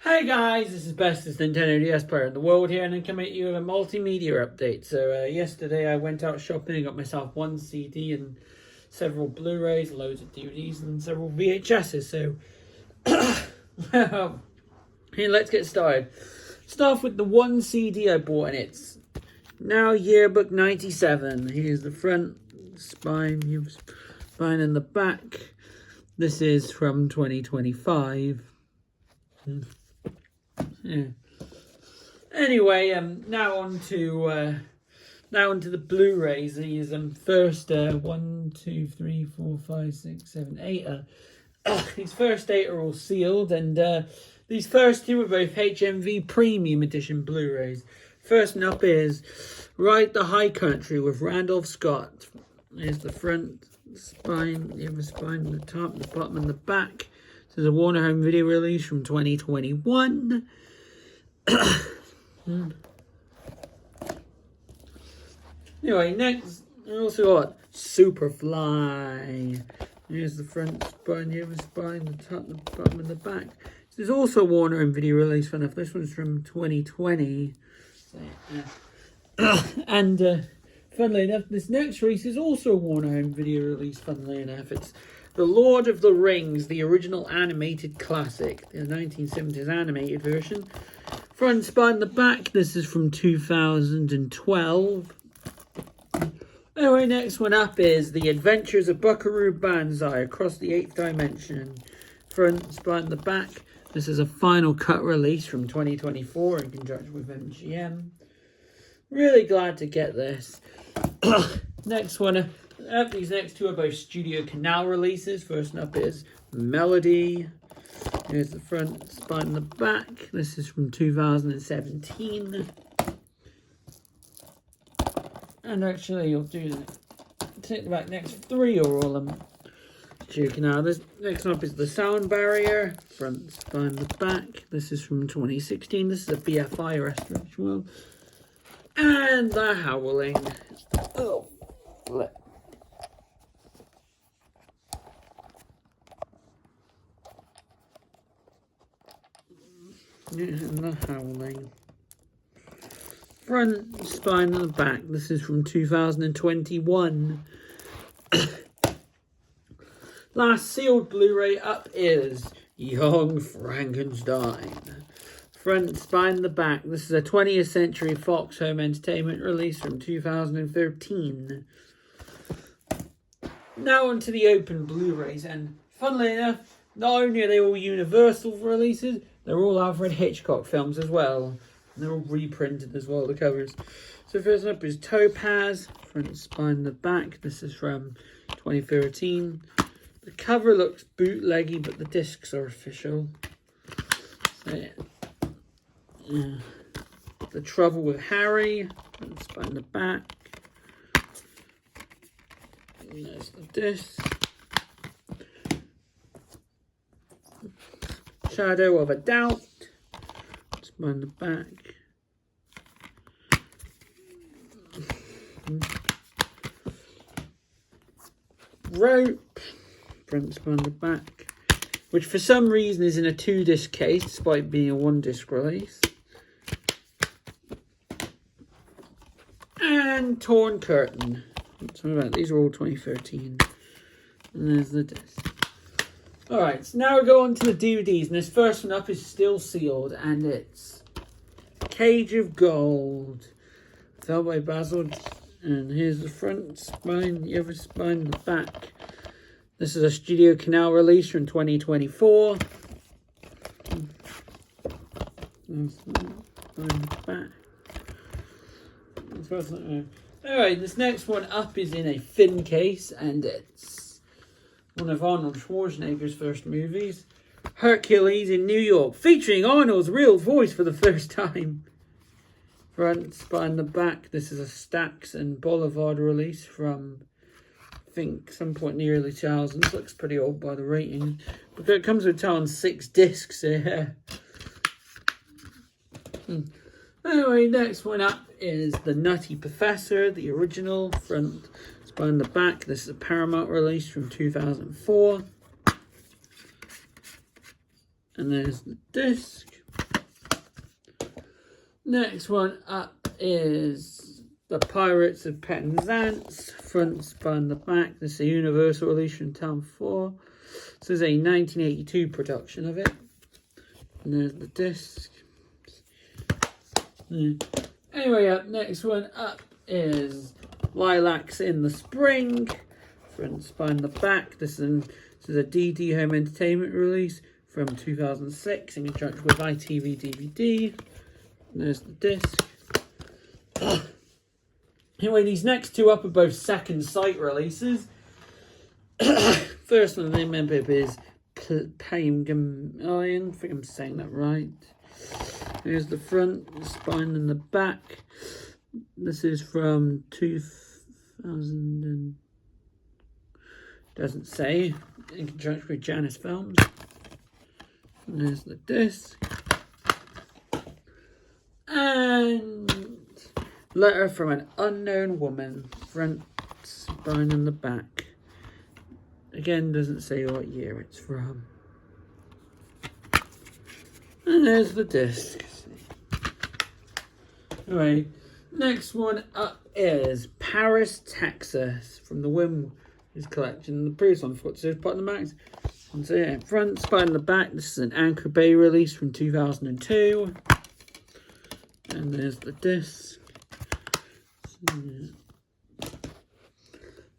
Hey guys, this is bestest Nintendo DS player in the world here, and I'm coming at you with a multimedia update. So yesterday I went out shopping and got myself one CD and several Blu-rays, loads of DVDs and several VHSs. So here, let's get started. Start off with the one CD I bought, and it's now Yearbook 97. Here's the front spine, here's spine in the back. This is from 2025. Yeah. Anyway, now on to the Blu-rays. These first 1, 2, 3, 4, 5, 6, 7, 8. These first 8 are all sealed, and these first 2 are both HMV Premium Edition Blu-rays. First one up is Ride the High Country with Randolph Scott. Here's the front spine, the other spine, the top, the bottom, and the back. This is a Warner Home Video release from 2021. Anyway, next we also got Superfly. Here's the front spine, the other spine, the top, the bottom, and the back. This is also a Warner Home Video release. Fun enough, this one's from 2020. So, and funnily enough, this next release is also a Warner Home Video release. Funnily enough, it's The Lord of the Rings, the original animated classic, the 1970s animated version. Front spine, the back. This is from 2012. Anyway, next one up is The Adventures of Buckaroo Banzai Across the 8th Dimension. Front spine, the back. This is a final cut release from 2024 in conjunction with MGM. Really glad to get this. Next one. These next 2 are both Studio Canal releases. First one up is Melody. Here's the front spine and the back. This is from 2017. And actually, you'll take the back next 3 are all Studio Canal. This next one up is The Sound Barrier. Front spine and the back. This is from 2016. This is a BFI restoration as well. And The Howling. Oh, flip. And The Howling. Front spine and the back. This is from 2021. Last sealed Blu-ray up is Young Frankenstein. Front spine and the back. This is a 20th Century Fox Home Entertainment release from 2013. Now onto the open Blu-rays, and funnily enough, not only are they all Universal releases, they're all Alfred Hitchcock films as well. And they're all reprinted as well, the covers. So first up is Topaz, front spine and the back. This is from 2013. The cover looks bootleggy, but the discs are official. So, yeah. The Trouble with Harry, front spine and the back. And there's the disc. Shadow of a Doubt, spine the back. Rope, front spine the back, which for some reason is in a 2-disc case despite being a 1-disc release. And Torn Curtain. These are all 2013. And there's the disc. Alright, so now we go on to the DVDs, and this first one up is still sealed, and it's Cage of Gold, felt by Basil, and here's the front spine, the other spine, the back. This is a Studio Canal release from 2024. Back. Alright, this next one up is in a thin case, and it's one of Arnold Schwarzenegger's first movies, Hercules in New York, featuring Arnold's real voice for the first time. Front spine, the back. This is a Stax and Boulevard release from, I think, some point in the early 2000s. Looks pretty old by the rating, but it comes with 6 discs here. Anyway, next one up is The Nutty Professor, the original, front spine, the back. This is a Paramount release from 2004. And there's the disc. Next one up is The Pirates of Penzance, front, spine, the back. This is a Universal release from Town 4. This is a 1982 production of it. And there's the disc. Anyway, next one up is Lilacs in the Spring, front, spine, the back. This is a DD Home Entertainment release from 2006 in conjunction with ITV DVD. And there's the disc. Anyway, these next two up are both second sight releases. First one I remember is Pangamion. I think I'm saying that right. Here's the front, the spine, and the back. This is from 2000 and doesn't say, in conjunction with Janus Films. And there's the disc. And Letter from an Unknown Woman, front, spine, and the back. Again, doesn't say what year it's from. And there's the disc. Anyway, next one up is Paris, Texas, from the Whim collection. The previous one, I thought, part of the max. And so yeah, front, spine, and the back. This is an Anchor Bay release from 2002. And there's the disc.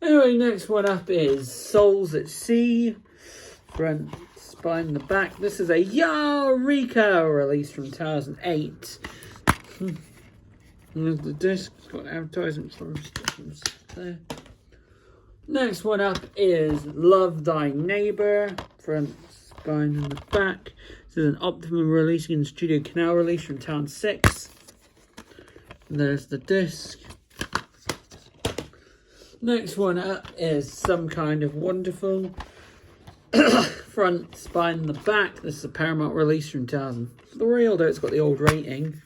Anyway, next one up is Souls at Sea, front, spine, the back. This is a Eureka release from 2008. And there's the disc. It's got advertisements from there. Next one up is Love Thy Neighbour, front, spine, and the back. This is an Optimum release in Studio Canal release from Town 6. And there's the disc. Next one up is Some Kind of Wonderful. Front, spine, and the back. This is a Paramount release from 2003, although it's got the old rating.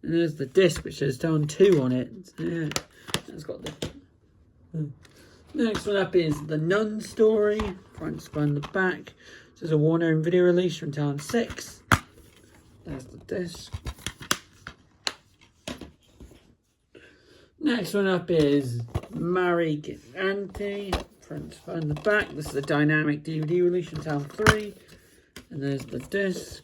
And there's the disc, which says Town 2 on it. So, yeah, it's got the... Next one up is The Nun Story. Front, spine, the back. This is a Warner Home Video release from Town 6. There's the disc. Next one up is Mary Auntie, front, spine, the back. This is a dynamic DVD release from Town 3. And there's the disc.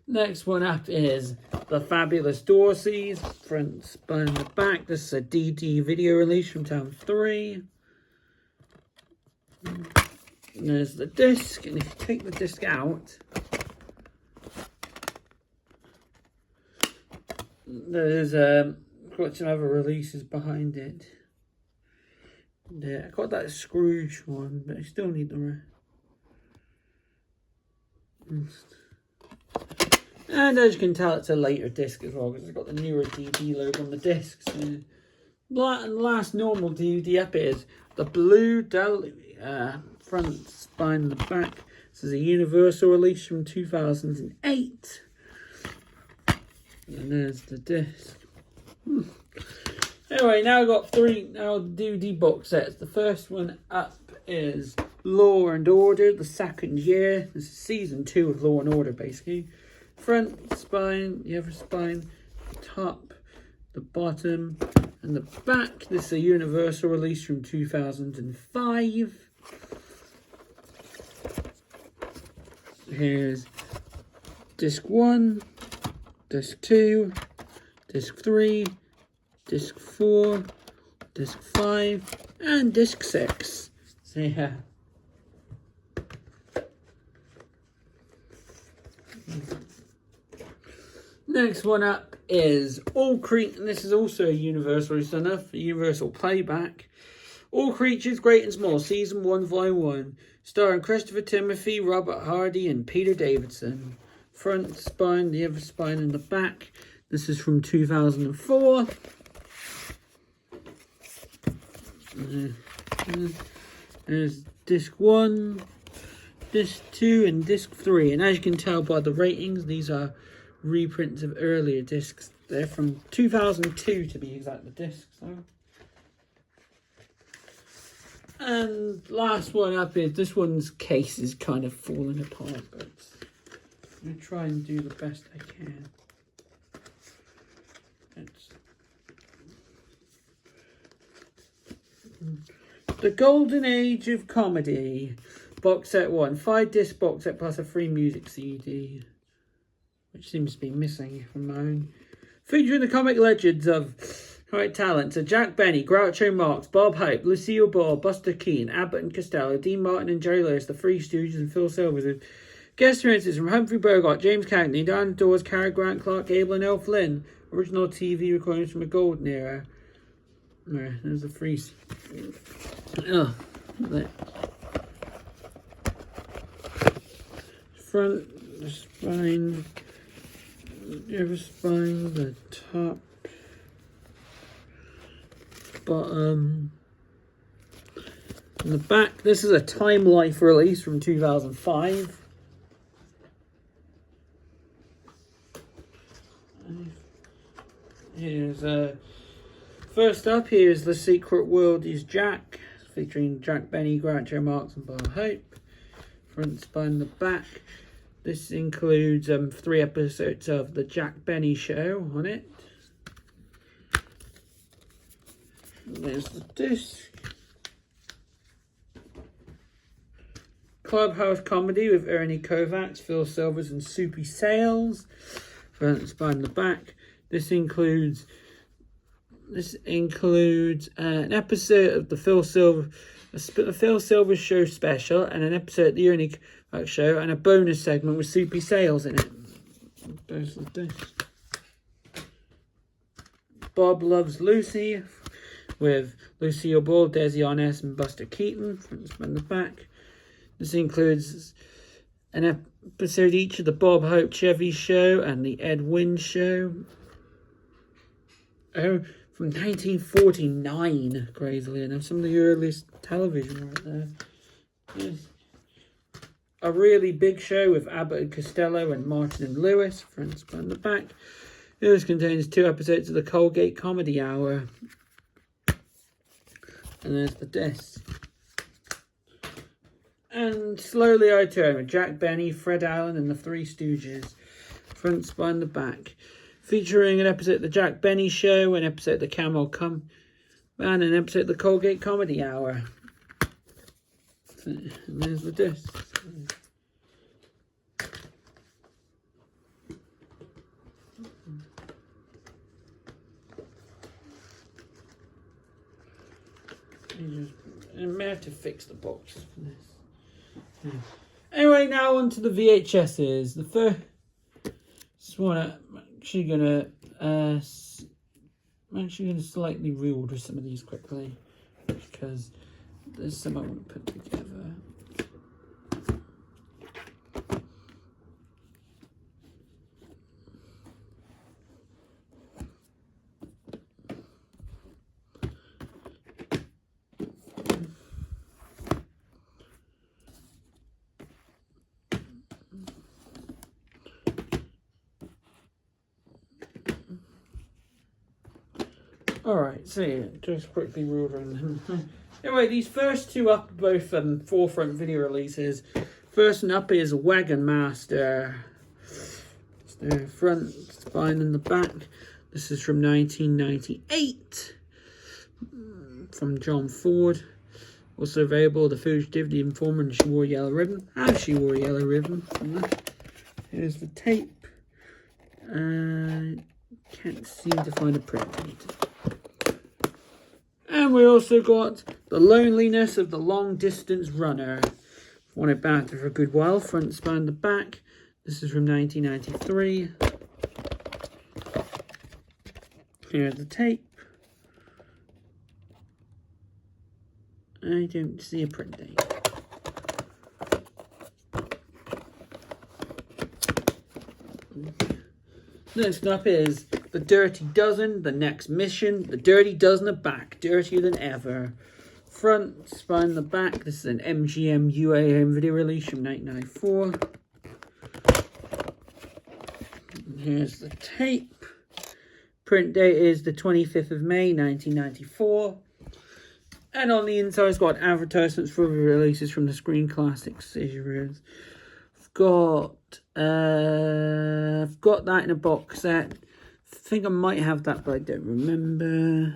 Next one up is The Fabulous Dorseys, front, spine, the back. This is a DD video release from Town 3. And there's the disc. And if you take the disc out, there's got some other releases behind it. Yeah, I got that Scrooge one, but I still need the rest. And as you can tell, it's a later disc as well, because it's got the newer DVD logo on the disc. So, last normal DVD up is the Blue front, spine, and the back. This is a Universal release from 2008. And there's the disc. Anyway, now I've got three DVD box sets. The first one up is Law and Order, the second year. This is season 2 of Law and Order, basically. Front, spine, the other spine, top, the bottom, and the back. This is a Universal release from 2005. Here's disc 1, disc 2, disc 3, disc 4, disc 5, and disc 6. So yeah. Next one up is All Creatures, and this is also a Universal enough, a Universal playback. All Creatures, Great and Small, Season 1, Volume 1, starring Christopher Timothy, Robert Hardy, and Peter Davidson. Front, spine, the other spine, and the back. This is from 2004. There's disc 1, disc 2, and disc 3. And as you can tell by the ratings, these are reprints of earlier discs. They're from 2002 to be exact, the discs. So. And last one up is, this one's case is kind of falling apart, but I'm going to try and do the best I can. It's The Golden Age of Comedy. Box set 1. 5-disc box set plus a free music CD. Which seems to be missing from mine. Featuring the comic legends of right talent. So Jack Benny, Groucho Marx, Bob Hope, Lucille Ball, Buster Keaton, Abbott and Costello, Dean Martin and Jerry Lewis, the Three Stooges and Phil Silvers. Guest appearances from Humphrey Bogart, James Cagney, Dan Dawes, Cary Grant, Clark Gable and Elle Flynn. Original TV recordings from the golden era. There's the free. Oh, there. Front, the spine, the other spine, the top, bottom, and the back. This is a Time Life release from 2005. Here's first up, here's The Secret World is Jack, featuring Jack Benny, Groucho Marx and Bob Hope. Front, spine, the back. This includes 3 episodes of The Jack Benny Show on it. And there's the disc. Clubhouse Comedy with Ernie Kovacs, Phil Silvers and Soupy Sales. Front, spine, the back. This includes an episode of the Phil Silvers Show special, and an episode of the Ernie Kovacs Show, and a bonus segment with Soupy Sales in it. There's the disc. Bob Loves Lucy with Lucille Ball, Desi Arnaz and Buster Keaton. Front and the back. This includes an episode each of the Bob Hope Chevy Show and the Ed Wynn Show. Oh, from 1949, crazily enough. Some of the earliest television right there. Yes. A Really Big Show with Abbott and Costello and Martin and Lewis. Front and the back. This contains 2 episodes of the Colgate Comedy Hour. And there's the disc. And Slowly I Turn with Jack Benny, Fred Allen and the Three Stooges. Front, spine, the back. Featuring an episode of the Jack Benny Show, an episode of the Camel Come, and an episode of the Colgate Comedy Hour. And there's the disc. I may have to fix the box for this. Anyway, now on to the VHSs. The first one, I'm actually gonna slightly reorder some of these quickly because there's some I want to put together. Alright, so yeah, just quickly reordering them. Anyway, these first 2 up are both forefront video releases. First one up is Wagon Master. It's the front, spine and the back. This is from 1998. From John Ford. Also available, The Fugitive, The Informer, and She Wore a Yellow Ribbon. How She Wore a Yellow Ribbon. Here's the tape. Can't seem to find a print date. And we also got The Loneliness of the Long Distance Runner. Wanted back for a good while. Front, spine, the back. This is from 1993. Here's the tape. I don't see a print date. Next up is The Dirty Dozen, The Next Mission. The Dirty Dozen are back, dirtier than ever. Front, spine, the back. This is an MGM UA home video release from 1994. And here's the tape. Print date is the 25th of May, 1994. And on the inside, it's got advertisements for releases from the Screen Classics series. I've got that in a box set. I think I might have that, but I don't remember.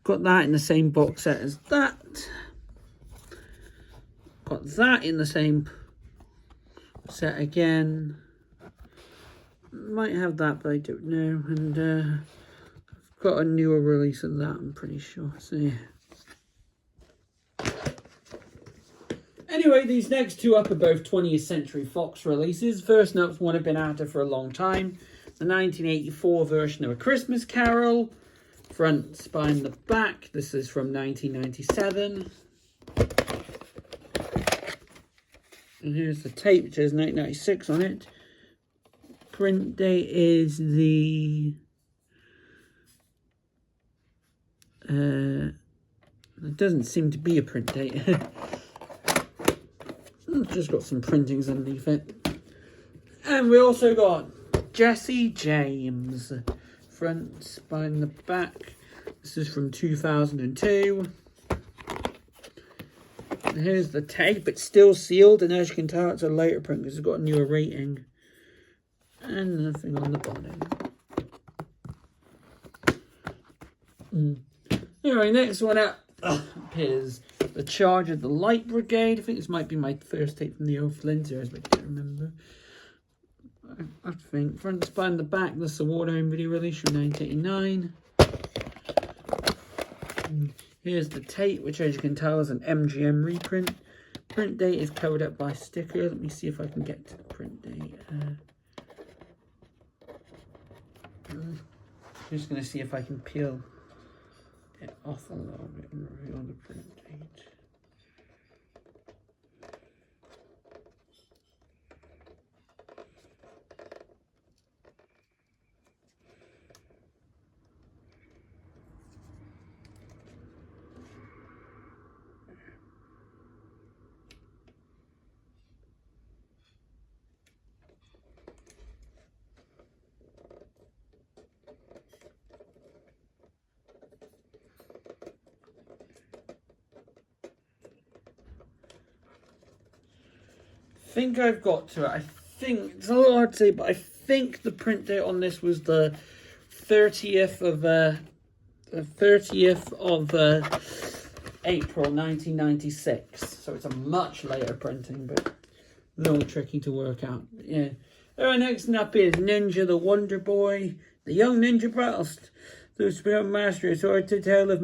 Got that in the same box set as that. Got that in the same set again. Might have that, but I don't know. And I've got a newer release of that, I'm pretty sure. So yeah. Anyway, these next two up are both 20th Century Fox releases. First up's one I've been after for a long time. The 1984 version of A Christmas Carol. Front, spine, the back. This is from 1997. And here's the tape, which has 1996 on it. Print date is the... it doesn't seem to be a print date. It's just got some printings underneath it. And we also got Jesse James. Front, spine, the back. This is from 2002. And here's the tape. It's still sealed, and as you can tell, it's a later print because it's got a newer rating. And nothing on the bottom. Anyway, next one up is The Charge of the Light Brigade. I think this might be my first tape from the old Flint series, but I can't remember. I think. Front, spine, the back. This is a Wartime video release from 1989. Here's the tape, which as you can tell is an MGM reprint. Print date is covered up by sticker. Let me see if I can get to the print date. Just going to see if I can peel it off a little bit and reveal the print date. I think I've got to it. I think it's a little hard to say, but I think the print date on this was the 30th of April 1996. So it's a much later printing, but a little tricky to work out. Yeah. Alright, next up is Ninja the Wonder Boy. The young ninja battles the spirit master is hard to tell of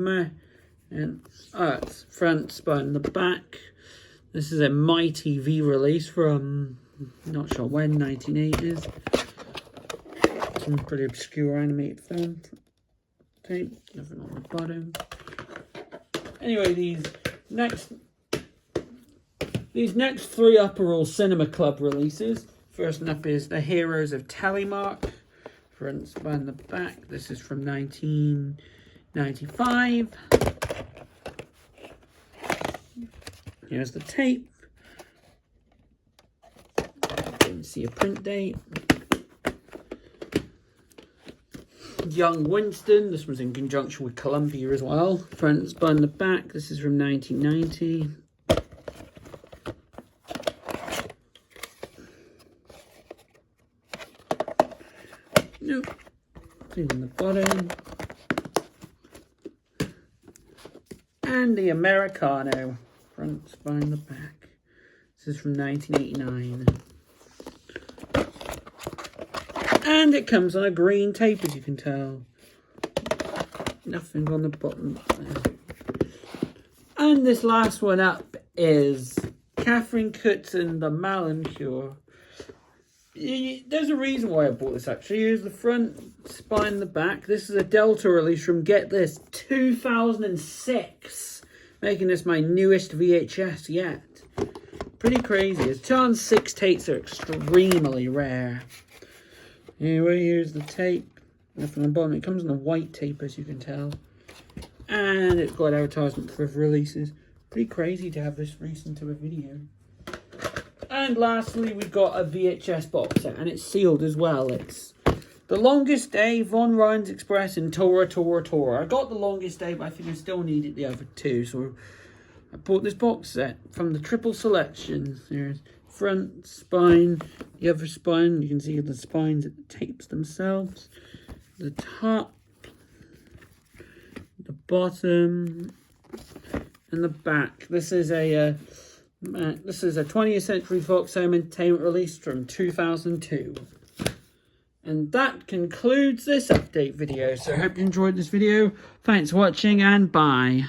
and it's front, spine, the back. This is a My TV release from, not sure when, 1980s. Some pretty obscure animated film tape. Nothing on the bottom. Anyway, these next three up are all Cinema Club releases. First up is The Heroes of Telemark. Front, spine, the back. This is from 1995. Here's the tape. Didn't see a print date. Young Winston. This was in conjunction with Columbia as well. Front, spine, the back. This is from 1990. Nope. Nothing on the bottom. And the Americano. Front, spine, the back. This is from 1989. And it comes on a green tape, as you can tell. Nothing on the bottom. And this last one up is Catherine Cookson, The Malin Cure. There's a reason why I bought this, actually. Here's the front, spine, the back. This is a Delta release from, get this, 2006. Making this my newest VHS yet. Pretty crazy. As turns 6 tapes are extremely rare. Anyway, here's the tape. Nothing on the bottom. It comes on a white tape, as you can tell. And it's got advertisement for releases. Pretty crazy to have this recent to a video. And lastly, we've got a VHS box set. And it's sealed as well. It's The Longest Day, Von Ryan's Express, and Tora. I got The Longest Day, but I think I still needed the other two, so I bought this box set from the Triple Selection. There's front spine, the other spine. You can see the spines at the tapes themselves. The top, the bottom, and the back. This is a 20th Century Fox Home Entertainment release from 2002. And that concludes this update video. So I hope you enjoyed this video. Thanks for watching, and bye.